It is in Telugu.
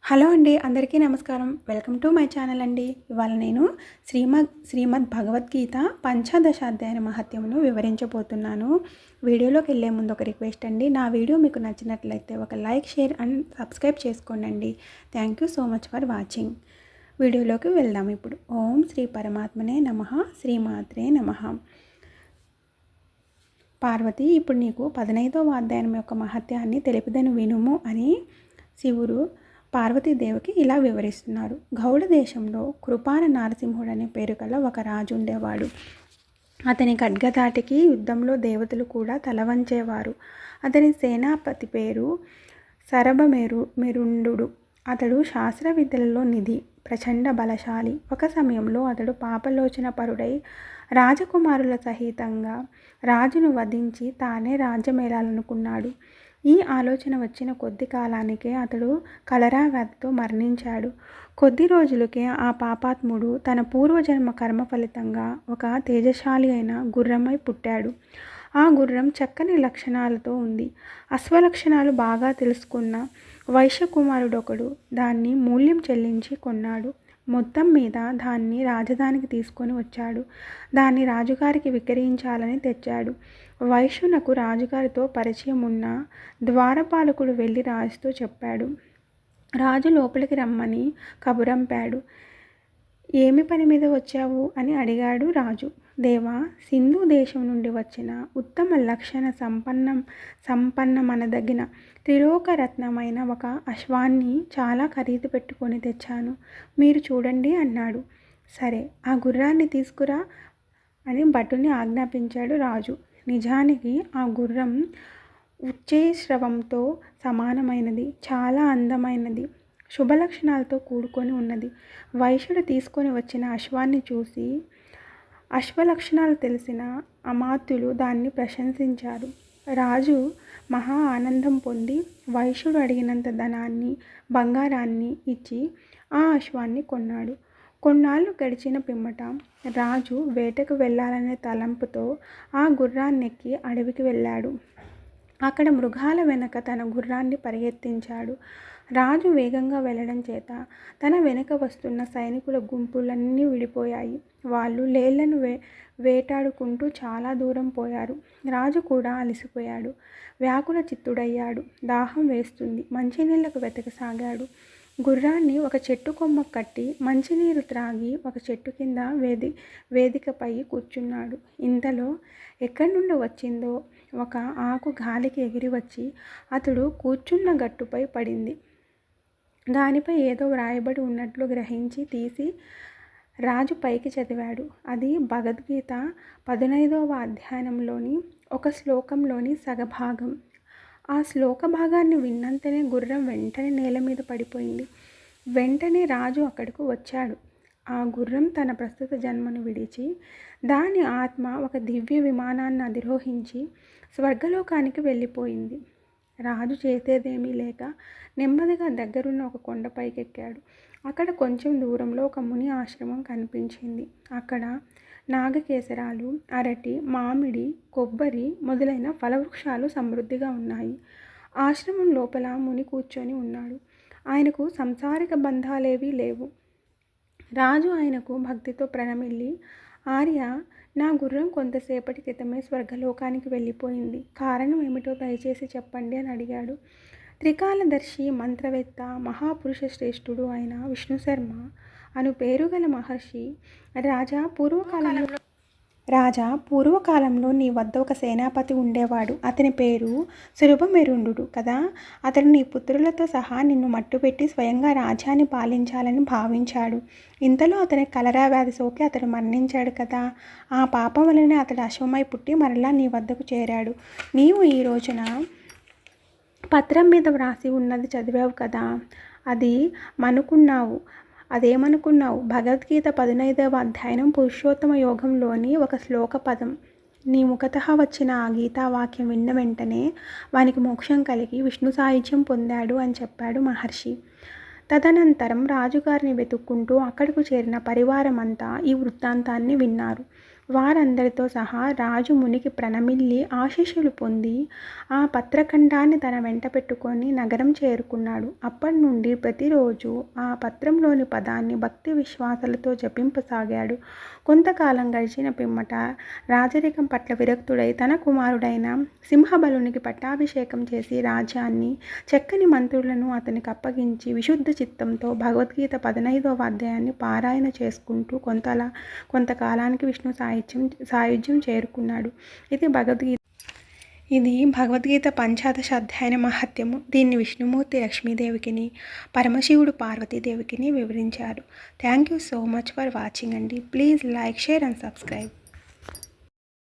హలో అండి, అందరికీ నమస్కారం. వెల్కమ్ టు మై ఛానల్ అండి. ఇవాళ నేను శ్రీమద్ భగవద్గీత పంచదశ అధ్యాయ మహత్యమును వివరించబోతున్నాను. వీడియోలోకి వెళ్ళే ముందు ఒక రిక్వెస్ట్ అండి. నా వీడియో మీకు నచ్చినట్లయితే ఒక లైక్, షేర్ అండ్ సబ్స్క్రైబ్ చేసుకోండి. Thank you so much for watching. వీడియోలోకి వెళ్దాం ఇప్పుడు. ఓం శ్రీ పరమాత్మనే నమః. శ్రీమాత్రే నమః. పార్వతి, ఇప్పుడు నీకు 15వ అధ్యాయం యొక్క మహత్యాన్ని తెలిపిదను వినుము అని శివుడు పార్వతీదేవికి ఇలా వివరిస్తున్నారు. గౌడ దేశంలో కృపాన నారసింహుడు అనే పేరు గల ఒక రాజు ఉండేవాడు. అతని ఖడ్గధాటికి యుద్ధంలో దేవతలు కూడా తలవంచేవారు. అతని సేనాపతి పేరు మెరుండు. అతడు శాస్త్ర విద్యలలో నిధి, ప్రచండ బలశాలి. ఒక సమయంలో అతడు పాపలోచన పరుడై రాజకుమారుల సహితంగా రాజును వధించి తానే రాజ్యమేలాలనుకున్నాడు. ఈ ఆలోచన వచ్చిన కొద్ది కాలానికే అతడు కలరా వ్యాధితో మరణించాడు. కొద్ది రోజులకే ఆ పాపాత్ముడు తన పూర్వజన్మ కర్మ ఫలితంగా ఒక తేజశాలి అయిన గుర్రమై పుట్టాడు. ఆ గుర్రం చక్కని లక్షణాలతో ఉంది. అశ్వలక్షణాలు బాగా తెలుసుకున్న వైశ్యకుమారుడొకడు దాన్ని మూల్యం చెల్లించి కొన్నాడు. మొత్తం మీద దాన్ని రాజధానికి తీసుకొని వచ్చాడు. దాన్ని రాజుగారికి విక్రయించాలని తెచ్చాడు. వైశ్యునకు రాజుగారితో పరిచయం ఉన్న ద్వారపాలకుడు వెళ్ళి రాజుతో చెప్పాడు. రాజు లోపలికి రమ్మని కబురంపాడు. ఏమి పని మీద వచ్చావు అని అడిగాడు రాజు. దేవా, సింధు దేశం నుండి వచ్చిన ఉత్తమ లక్షణ సంపన్నమనదగిన త్రిలోకరత్నమైన ఒక అశ్వాన్ని చాలా ఖరీదు పెట్టుకొని తెచ్చాను. మీరు చూడండి అన్నాడు. సరే, ఆ గుర్రాన్ని తీసుకురా అని భటుని ఆజ్ఞాపించాడు రాజు. నిజానికి ఆ గుర్రం ఉచ్చేశ్రవంతో సమానమైనది, చాలా అందమైనది, శుభలక్షణాలతో కూడుకొని ఉన్నది. వైశ్యుడు తీసుకొని వచ్చిన అశ్వాన్ని చూసి అశ్వలక్షణాలు తెలిసిన అమాత్యులు దాన్ని ప్రశంసించారు. రాజు మహా ఆనందం పొంది వైశ్యుడు అడిగినంత ధనాన్ని, బంగారాన్ని ఇచ్చి ఆ అశ్వాన్ని కొన్నాడు. కొన్నాళ్ళు గడిచిన పిమ్మట రాజు వేటకు వెళ్ళాలనే తలంపుతో ఆ గుర్రాన్నెక్కి అడవికి వెళ్ళాడు. అక్కడ మృగాల వెనక తన గుర్రాన్ని పరిగెత్తించాడు. రాజు వేగంగా వెళ్ళడం చేత తన వెనక వస్తున్న సైనికుల గుంపులన్నీ విడిపోయాయి. వాళ్ళు లేళ్లను వేటాడుకుంటూ చాలా దూరం పోయారు. రాజు కూడా అలసిపోయాడు. వ్యాకుల చిత్తుడయ్యాడు. దాహం వేస్తుంది. మంచినీళ్లకు వెతకసాగాడు. గుర్రాన్ని ఒక చెట్టు కొమ్మ కట్టి మంచినీరు త్రాగి ఒక చెట్టు కింద వేదికపై కూర్చున్నాడు. ఇంతలో ఎక్కడి నుండి వచ్చిందో ఒక ఆకు గాలికి ఎగిరి వచ్చి అతడు కూర్చున్న గట్టుపై పడింది. దానిపై ఏదో వ్రాయబడి ఉన్నట్లు గ్రహించి తీసి రాజు పైకి చదివాడు. అది భగవద్గీత 15వ అధ్యాయంలోని ఒక శ్లోకంలోని సగభాగం. ఆ శ్లోక భాగాన్ని విన్నంతనే గుర్రం వెంటనే నేల మీద పడిపోయింది. వెంటనే రాజు అక్కడకు వచ్చాడు. ఆ గుర్రం తన ప్రస్తుత జన్మను విడిచి దాని ఆత్మ ఒక దివ్య విమానాన్ని అధిరోహించి స్వర్గలోకానికి వెళ్ళిపోయింది. రాజు చేసేదేమీ లేక నెమ్మదిగా దగ్గరున్న ఒక కొండపైకెక్కాడు. అక్కడ కొంచెం దూరంలో ఒక ముని ఆశ్రమం కనిపించింది. అక్కడ నాగకేసరాలు, అరటి, మామిడి, కొబ్బరి మొదలైన ఫలవృక్షాలు సమృద్ధిగా ఉన్నాయి. ఆశ్రమం లోపల ముని కూర్చొని ఉన్నాడు. ఆయనకు సంసారిక బంధాలేవీ లేవు. రాజు ఆయనకు భక్తితో ప్రణమిల్లి, ఆర్య, నా గుర్రం కొంతసేపటి క్రితమే స్వర్గలోకానికి వెళ్ళిపోయింది. కారణం ఏమిటో దయచేసి చెప్పండి అని అడిగాడు. త్రికాలదర్శి, మంత్రవేత్త, మహాపురుష శ్రేష్ఠుడు అయిన విష్ణుశర్మ అను పేరుగల మహర్షి రాజా పూర్వకాలంలో నీ వద్ద ఒక సేనాపతి ఉండేవాడు. అతని పేరు మెరుండు కదా. అతడు నీ పుత్రులతో సహా నిన్ను మట్టుపెట్టి స్వయంగా రాజ్యాన్ని పాలించాలని భావించాడు. ఇంతలో అతని కలరా వ్యాధి సోకి అతడు మరణించాడు కదా. ఆ పాపం వలనే అతడు అశ్వమై పుట్టి మరలా నీ వద్దకు చేరాడు. నీవు ఈ రోజున పత్రం మీద వ్రాసి ఉన్నది చదివావు కదా. అదేమనుకున్నావు? భగవద్గీత 15వ అధ్యాయం పురుషోత్తమ యోగంలోని ఒక శ్లోక పదం. నీ ముఖతః వచ్చిన ఆ గీతావాక్యం విన్న వెంటనే వానికి మోక్షం కలిగి విష్ణు సాయుధ్యం పొందాడు అని చెప్పాడు మహర్షి. తదనంతరం రాజుగారిని వెతుక్కుంటూ అక్కడకు చేరిన పరివారం అంతా ఈ వృత్తాంతాన్ని విన్నారు. వారందరితో సహా రాజు మునికి ప్రణమిల్లి ఆశీస్సులు పొంది ఆ పత్రఖండాన్ని తన వెంట పెట్టుకొని నగరం చేరుకున్నాడు. అప్పటి నుండి ప్రతిరోజు ఆ పత్రంలోని పదాన్ని భక్తి విశ్వాసాలతో జపింపసాగాడు. కొంతకాలం గడిచిన పిమ్మట రాజరికం పట్ల విరక్తుడై తన కుమారుడైన సింహబలునికి పట్టాభిషేకం చేసి రాజ్యాన్ని, చక్కని మంత్రులను అతనికి అప్పగించి విశుద్ధ చిత్తంతో భగవద్గీత 15వ అధ్యాయాన్ని పారాయణ చేసుకుంటూ కొంతకాలానికి విష్ణు సాయుధ్యం చేరుకున్నాడు. ఇది భగవద్గీత పంచాదశ అధ్యాయ మహత్యము. దీన్ని విష్ణుమూర్తి లక్ష్మీదేవికిని, పరమశివుడు పార్వతీదేవికిని వివరించారు. Thank you so much for watching అండి. Please like, share and subscribe.